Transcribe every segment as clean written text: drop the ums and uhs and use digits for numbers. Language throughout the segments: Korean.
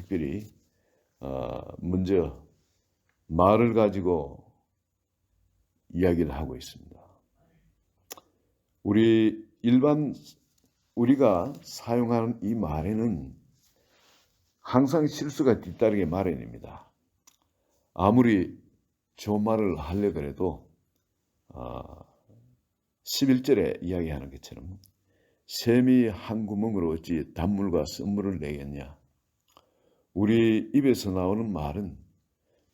특별히 먼저 말을 가지고 이야기를 하고 있습니다. 우리가 사용하는 이 말에는 항상 실수가 뒤따르게 마련입니다. 아무리 좋은 말을 하려고 해도 11절에 이야기하는 것처럼 샘이 한 구멍으로 어찌 단물과 쓴물을 내겠냐. 우리 입에서 나오는 말은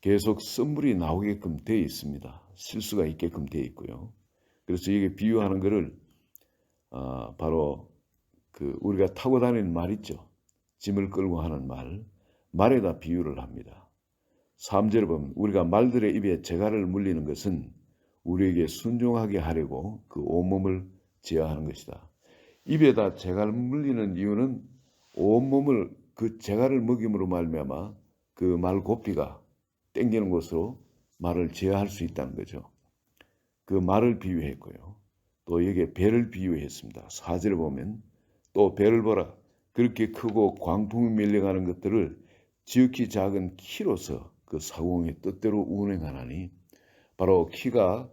계속 쓴물이 나오게끔 되어 있습니다. 실수가 있게끔 되어 있고요. 그래서 이게 비유하는 것을 바로 우리가 타고 다니는 말 있죠. 짐을 끌고 하는 말에다 비유를 합니다. 3절에 보면 우리가 말들의 입에 재갈을 물리는 것은 우리에게 순종하게 하려고 그 온몸을 제어하는 것이다. 입에다 재갈 물리는 이유는 온몸을 그 재갈을 먹임으로 말미암아 그 말 고삐가 땡기는 곳으로 말을 제어할 수 있다는 거죠. 그 말을 비유했고요. 또 여기에 배를 비유했습니다. 4절에 보면 또 배를 보라. 그렇게 크고 광풍이 밀려가는 것들을 지극히 작은 키로서 그 사공의 뜻대로 운행하나니, 바로 키가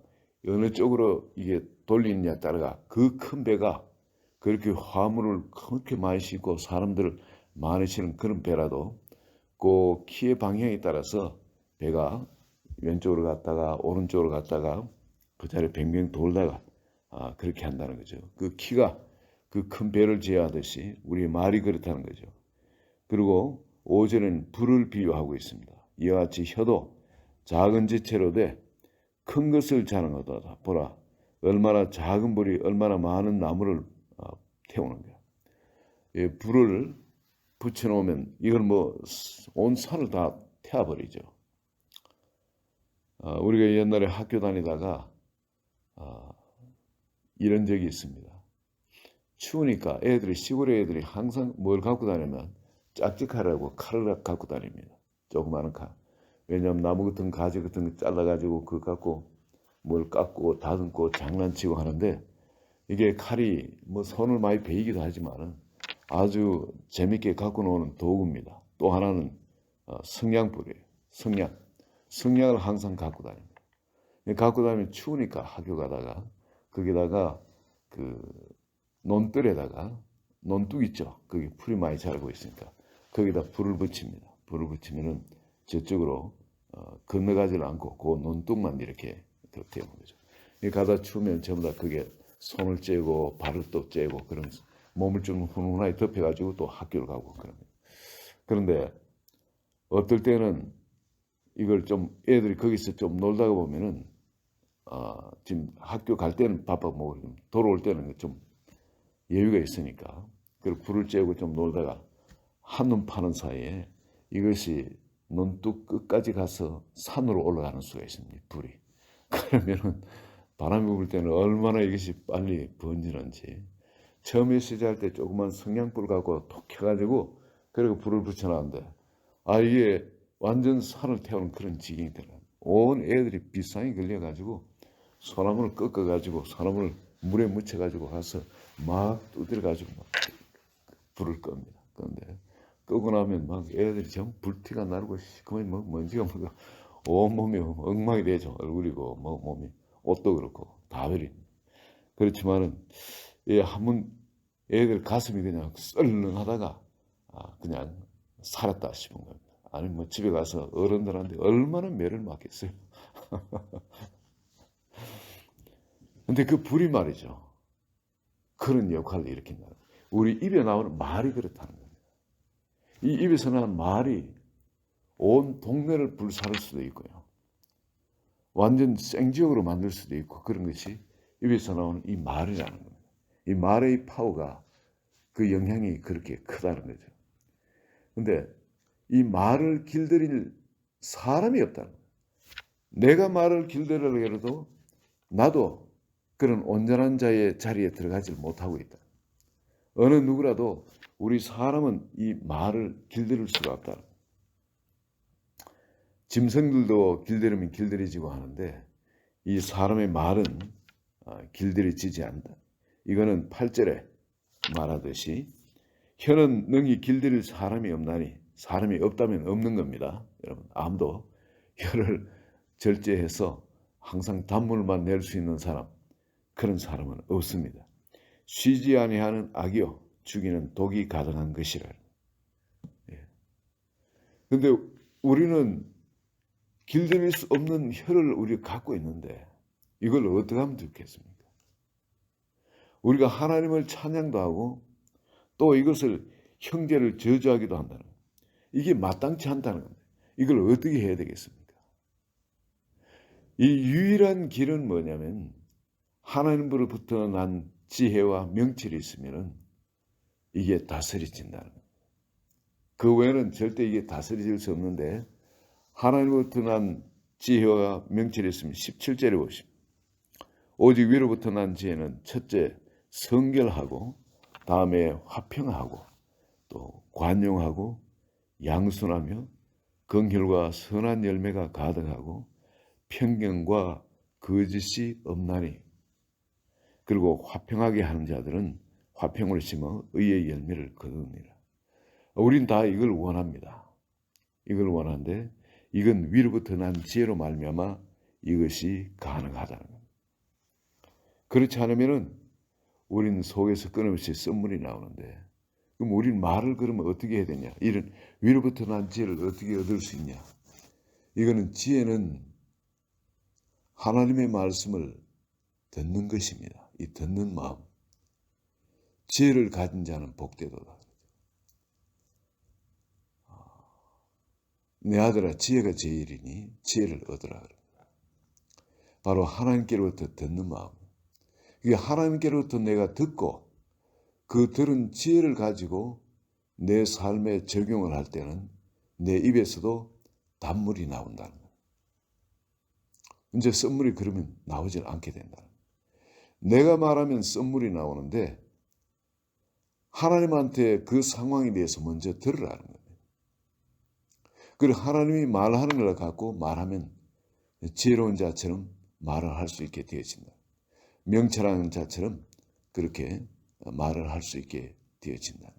어느 쪽으로 이게 돌리느냐에 따라 그 큰 배가 그렇게 화물을 그렇게 많이 싣고 사람들을 많이 실은 그런 배라도 그 키의 방향에 따라서 배가 왼쪽으로 갔다가 오른쪽으로 갔다가 그 자리에 뱅뱅 돌다가 그렇게 한다는 거죠. 그 키가 그 큰 배를 제어하듯이 우리의 말이 그렇다는 거죠. 그리고 5절에는 불을 비유하고 있습니다. 이와 같이 혀도 작은 지체로 돼 큰 것을 자랑하다. 보라, 얼마나 작은 불이 얼마나 많은 나무를 태우는 거야. 이 불을 붙여놓으면 이걸 온 산을 다 태워버리죠. 우리가 옛날에 학교 다니다가 이런 적이 있습니다. 추우니까 시골의 애들이 항상 뭘 갖고 다니면 짝짓하라고 칼을 갖고 다닙니다. 조그마한 칼. 왜냐하면 나무 같은 가지 같은 거 잘라가지고 그거 갖고 뭘 깎고 다듬고 장난치고 하는데, 이게 칼이 손을 많이 베이기도 하지만 아주 재밌게 갖고 노는 도구입니다. 또 하나는 성냥불이에요. 성냥을 항상 갖고 다닙니다. 갖고 다니면 추우니까 학교 가다가 거기다가 논뜰에다가 논뚝 있죠. 거기 풀이 많이 자라고 있으니까 거기다 불을 붙입니다. 불을 붙이면은 저쪽으로 건너가지를 않고 그 논뚝만 이렇게 태우는 거죠. 가다 추우면 전부 다 그게 손을 째고 발을 또 째고 그러면서 몸을 좀 훈훈하게 덮여가지고 또 학교를 가고 그럽니다. 그런데 어떨 때는 이걸 좀 애들이 거기서 좀 놀다가 보면은 지금 학교 갈 때는 바빠먹고 돌아올 때는 좀 여유가 있으니까 그리고 불을 쬐고 좀 놀다가 한눈 파는 사이에 이것이 논뚝 끝까지 가서 산으로 올라가는 수가 있습니다. 불이. 그러면은 바람이 불 때는 얼마나 이것이 빨리 번지는지. 처음에 시작할 때 조그만 성냥불 갖고 톡 켜가지고 그리고 불을 붙여놨는데 이게 완전 산을 태우는 그런 지경이 되는. 온 애들이 비상이 걸려가지고 소나무를 꺾어가지고 소나무를 물에 묻혀가지고 가서 막 두드려가지고 막 불을 끕니다. 그런데 끄고 나면 막 애들이 전 불티가 나르고 그만 먼지가 온몸이 엉망이 되죠. 얼굴이고 몸이 옷도 그렇고 다 버립니다. 그렇지만은 한번 애들 가슴이 그냥 썰렁하다가 그냥 살았다 싶은 겁니다. 아니 집에 가서 어른들한테 얼마나 매를 맞겠어요. 근데 그 불이 말이죠. 그런 역할을 일으킨다. 우리 입에 나오는 말이 그렇다는 겁니다. 이 입에서 나는 말이 온 동네를 불사를 수도 있고요. 완전 생지역으로 만들 수도 있고, 그런 것이 입에서 나오는 이 말이라는 겁니다. 이 말의 파워가, 그 영향이 그렇게 크다는 거죠. 근데 이 말을 길들일 사람이 없다는 거예요. 내가 말을 길들이려고 해도 나도 그런 온전한 자의 자리에 들어가지 못하고 있다. 어느 누구라도 우리 사람은 이 말을 길들일 수가 없다. 짐승들도 길들이면 길들여지고 하는데 이 사람의 말은 길들여지지 않는다. 이거는 8절에 말하듯이 혀는 능히 길들일 사람이 없나니 사람이 없다면 없는 겁니다. 여러분, 아무도 혀를 절제해서 항상 단물만 낼 수 있는 사람, 그런 사람은 없습니다. 쉬지 아니하는 악이요 죽이는 독이 가득한 것이라. 그런데 우리는 길들일 수 없는 혀를 우리가 갖고 있는데 이걸 어떻게 하면 좋겠습니까? 우리가 하나님을 찬양도 하고 또 이것을 형제를 저주하기도 한다는 거예요. 이게 마땅치 않다는 겁니다. 이걸 어떻게 해야 되겠습니까? 이 유일한 길은 뭐냐면 하나님으로부터 난 지혜와 명철이 있으면 이게 다스려진다는 거예요. 그 외에는 절대 이게 다스려질 수 없는데 하나님으로부터 난 지혜와 명철이 있으면 17절에 보십시오. 오직 위로부터 난 지혜는 첫째 성결하고 다음에 화평하고 또 관용하고 양순하며 긍휼과 선한 열매가 가득하고 편견과 거짓이 없나니 그리고 화평하게 하는 자들은 화평을 심어 의의 열매를 거두니라. 우린 다 이걸 원합니다. 이걸 원하는데 이건 위로부터 난 지혜로 말미암아 이것이 가능하다는 겁니다. 그렇지 않으면은 우린 속에서 끊임없이 썸물이 나오는데 그럼 우린 말을 그러면 어떻게 해야 되냐? 이런 위로부터 난 지혜를 어떻게 얻을 수 있냐? 이거는 지혜는 하나님의 말씀을 듣는 것입니다. 이 듣는 마음. 지혜를 가진 자는 복되도다. 내 아들아 지혜가 제일이니 지혜를 얻으라. 바로 하나님께로부터 듣는 마음. 이게 하나님께로부터 내가 듣고 그 들은 지혜를 가지고 내 삶에 적용을 할 때는 내 입에서도 단물이 나온다는 거예요. 이제 썸물이 그러면 나오질 않게 된다는 거예요. 내가 말하면 썸물이 나오는데 하나님한테 그 상황에 대해서 먼저 들으라는 거예요. 그리고 하나님이 말하는 걸 갖고 말하면 지혜로운 자처럼 말을 할 수 있게 되어진다. 명철한 자처럼 그렇게 말을 할 수 있게 되어진다.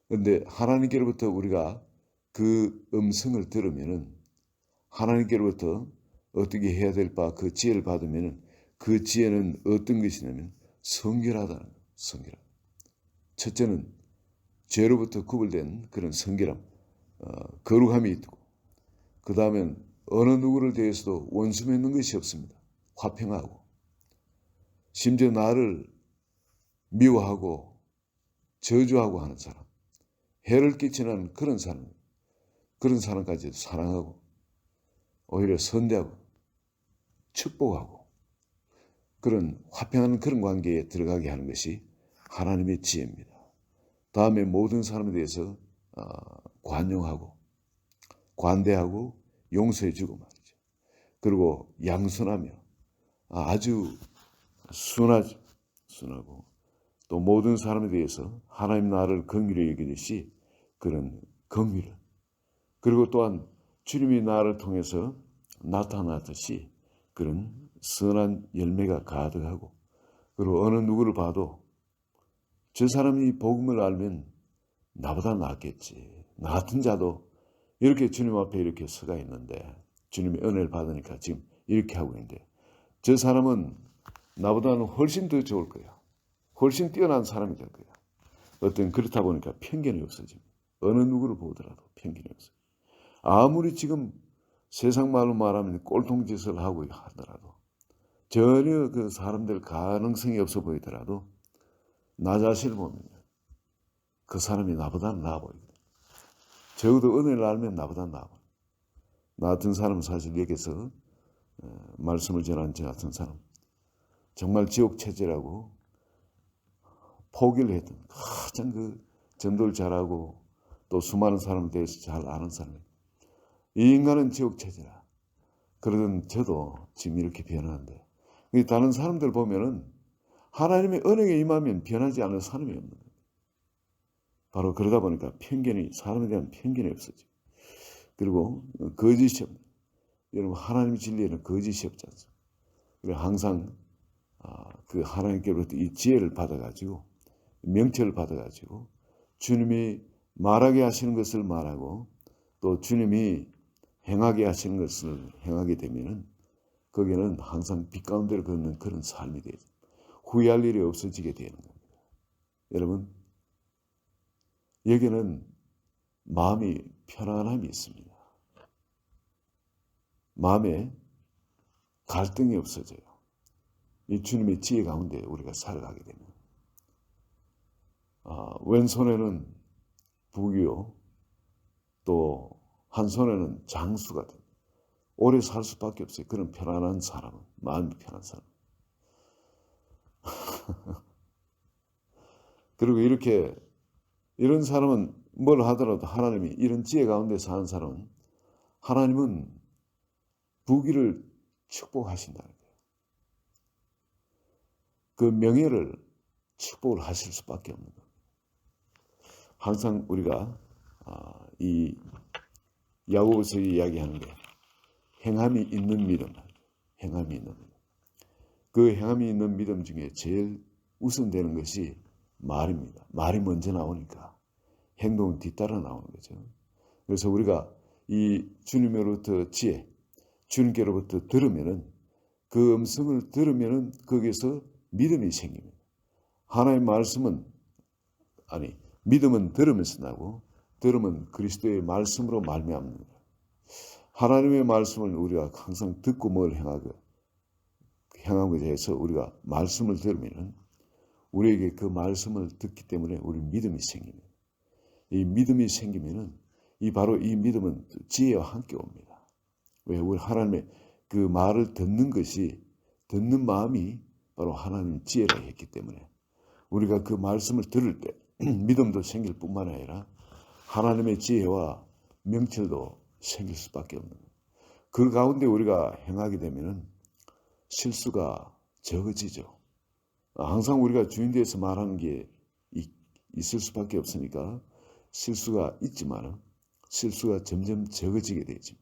그런데 하나님께로부터 우리가 그 음성을 들으면은 하나님께로부터 어떻게 해야 될 바 그 지혜를 받으면은 그 지혜는 어떤 것이냐면 성결하다는 거예요. 성결함. 첫째는 죄로부터 구별된 그런 성결함, 거룩함이 있고 그 다음엔 어느 누구를 대해서도 원수 맺는 것이 없습니다. 화평하고 심지어 나를 미워하고 저주하고 하는 사람, 해를 끼치는 그런 사람까지 사랑하고 오히려 선대하고 축복하고 그런 화평한 그런 관계에 들어가게 하는 것이 하나님의 지혜입니다. 다음에 모든 사람에 대해서 관용하고 관대하고 용서해주고 말이죠. 그리고 양순하며 아주 순하고 또 모든 사람에 대해서 하나님 나라를 긍휼히 여기듯이 그런 긍휼을 그리고 또한 주님이 나를 통해서 나타났듯이 그런 선한 열매가 가득하고 그리고 어느 누구를 봐도 저 사람이 복음을 알면 나보다 낫겠지. 나 같은 자도 이렇게 주님 앞에 이렇게 서가 있는데 주님의 은혜를 받으니까 지금 이렇게 하고 있는데 저 사람은 나보다는 훨씬 더 좋을 거야. 훨씬 뛰어난 사람이 될 거야. 어떤 그렇다 보니까 편견이 없어집니다. 어느 누구를 보더라도 편견이 없어요. 아무리 지금 세상 말로 말하면 꼴통짓을 하고 하더라도 전혀 그 사람들 가능성이 없어 보이더라도 나 자신을 보면 그 사람이 나보다는 나아 보이거든. 적어도 은혜를 알면 나보다는 나아 보여. 나 같은 사람은 사실 여기서 말씀을 전한 저 같은 사람 정말 지옥 체제라고 포기를 했던 가장 그 전도를 잘하고 또 수많은 사람에 대해서 잘 아는 사람이에요. 이 인간은 지옥 체제라. 그러던 저도 지금 이렇게 변하는데 다른 사람들 보면은 하나님의 은혜가 임하면 변하지 않을 사람이 없는 거예요. 바로 그러다 보니까 사람에 대한 편견이 없어져. 그리고 거짓이 없는. 여러분 하나님의 진리에는 거짓이 없지 않습니까? 그리고 항상 그 하나님께로부터 이 지혜를 받아가지고 명철을 받아가지고 주님이 말하게 하시는 것을 말하고 또 주님이 행하게 하시는 것을 행하게 되면은 거기는 항상 빛 가운데를 걷는 그런 삶이 되죠. 후회할 일이 없어지게 되는 겁니다. 여러분, 여기는 마음이 편안함이 있습니다. 마음에 갈등이 없어져요. 이 주님의 지혜 가운데 우리가 살아가게 되면 왼손에는 부귀요 또 한 손에는 장수가 됩니다. 오래 살 수밖에 없어요. 그런 편안한 사람은, 마음이 편한 사람. 그리고 이런 사람은 뭘 하더라도 하나님이 이런 지혜 가운데 사는 사람은 하나님은 부귀를 축복하신다는 거예요. 그 명예를 축복을 하실 수밖에 없는 거예요. 항상 우리가 이 야고보서 이야기하는 게 행함이 있는 믿음, 행함이 있는 믿음. 그 행함이 있는 믿음 중에 제일 우선되는 것이 말입니다. 말이 먼저 나오니까 행동은 뒤따라 나오는 거죠. 그래서 우리가 이 주님으로부터 지혜, 주님께로부터 들으면은 그 음성을 들으면은 거기서 믿음이 생깁니다. 하나님의 말씀은 믿음은 들으면서 나고 들으면 그리스도의 말씀으로 말미암는 거예요. 하나님의 말씀을 우리가 항상 듣고 뭘 행하고 대해서 우리가 말씀을 들으면 우리에게 그 말씀을 듣기 때문에 우리 믿음이 생깁니다. 이 믿음이 생기면은 바로 이 믿음은 지혜와 함께 옵니다. 왜? 우리 하나님의 그 말을 듣는 마음이 바로 하나님 지혜라 했기 때문에 우리가 그 말씀을 들을 때 믿음도 생길 뿐만 아니라 하나님의 지혜와 명철도 생길 수밖에 없는 거예요. 그 가운데 우리가 행하게 되면은 실수가 적어지죠. 항상 우리가 주인 대해서 말하는 게 있을 수밖에 없으니까 실수가 있지만 실수가 점점 적어지게 되죠.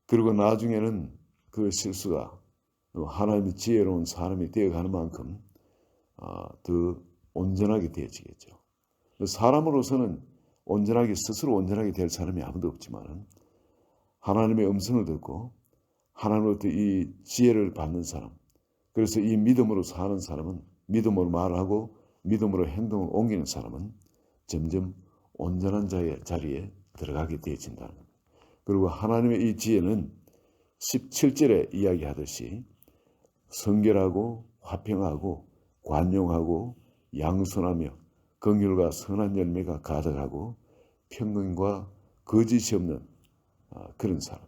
그리고 나중에는 그 실수가 하나님의 지혜로운 사람이 되어가는 만큼 더 온전하게 되어지겠죠. 사람으로서는 스스로 온전하게 될 사람이 아무도 없지만 하나님의 음성을 듣고 하나님으로부터 이 지혜를 받는 사람, 그래서 이 믿음으로 사는 사람은, 믿음으로 말하고 믿음으로 행동을 옮기는 사람은 점점 온전한 자리에 들어가게 되어진다는 겁니다. 그리고 하나님의 이 지혜는 17절에 이야기하듯이 성결하고 화평하고 관용하고 양선하며 긍휼과 선한 열매가 가득하고 평강과 거짓이 없는 그런 사람.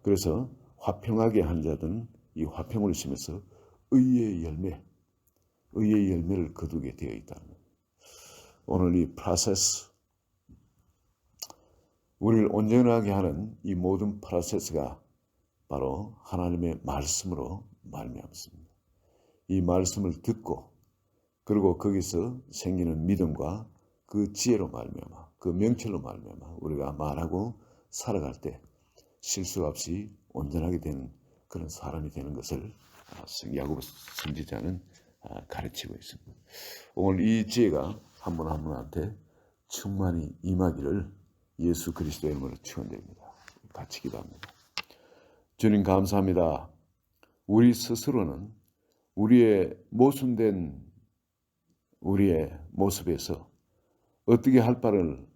그래서 화평하게 한 자들은 이 화평을 심어서 의의 열매를 거두게 되어 있다는 겁니다. 오늘 이 프로세스, 우리를 온전하게 하는 이 모든 프로세스가 바로 하나님의 말씀으로 말미암습니다. 이 말씀을 듣고 그리고 거기서 생기는 믿음과 그 지혜로 말미암아, 그 명철로 말미암아 우리가 말하고 살아갈 때 실수 없이 온전하게 되는 그런 사람이 되는 것을 야고보 선지자는 가르치고 있습니다. 오늘 이 지혜가 한 분 한 분한테 충만히 임하기를 예수 그리스도의 이름으로 축원드립니다. 같이 기도합니다. 주님 감사합니다. 우리 스스로는 우리의 모순된 우리의 모습에서 어떻게 할 바를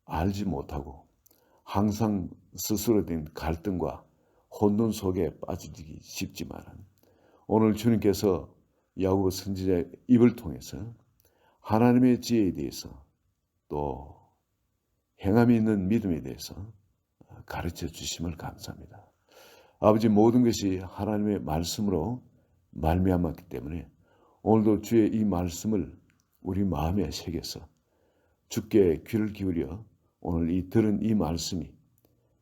알지 못하고 항상 스스로 된 갈등과 혼돈 속에 빠지기 쉽지만 오늘 주님께서 야고보 선지자의 입을 통해서 하나님의 지혜에 대해서 또 행함이 있는 믿음에 대해서 가르쳐 주심을 감사합니다. 아버지, 모든 것이 하나님의 말씀으로 말미암았기 때문에 오늘도 주의 이 말씀을 우리 마음에 새겨서 주께 귀를 기울여 오늘 이 들은 이 말씀이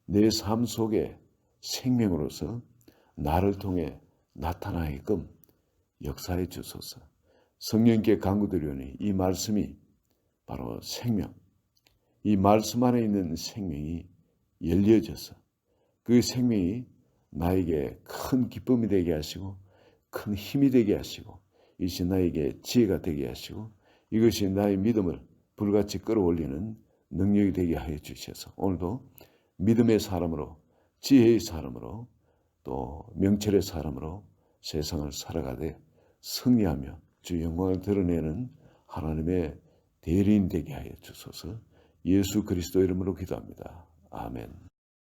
내 삶 속에 생명으로서 나를 통해 나타나게끔 역사해 주소서. 성령께 간구드리오니 이 말씀이 바로 생명, 이 말씀 안에 있는 생명이 열려져서 그 생명이 나에게 큰 기쁨이 되게 하시고 큰 힘이 되게 하시고 이것이 나에게 지혜가 되게 하시고 이것이 나의 믿음을 불같이 끌어올리는 능력이 되게 하여 주셔서 오늘도 믿음의 사람으로, 지혜의 사람으로, 또 명철의 사람으로 세상을 살아가되 승리하며 주 영광을 드러내는 하나님의 대리인 되게 하여 주소서. 예수 그리스도 이름으로 기도합니다. 아멘.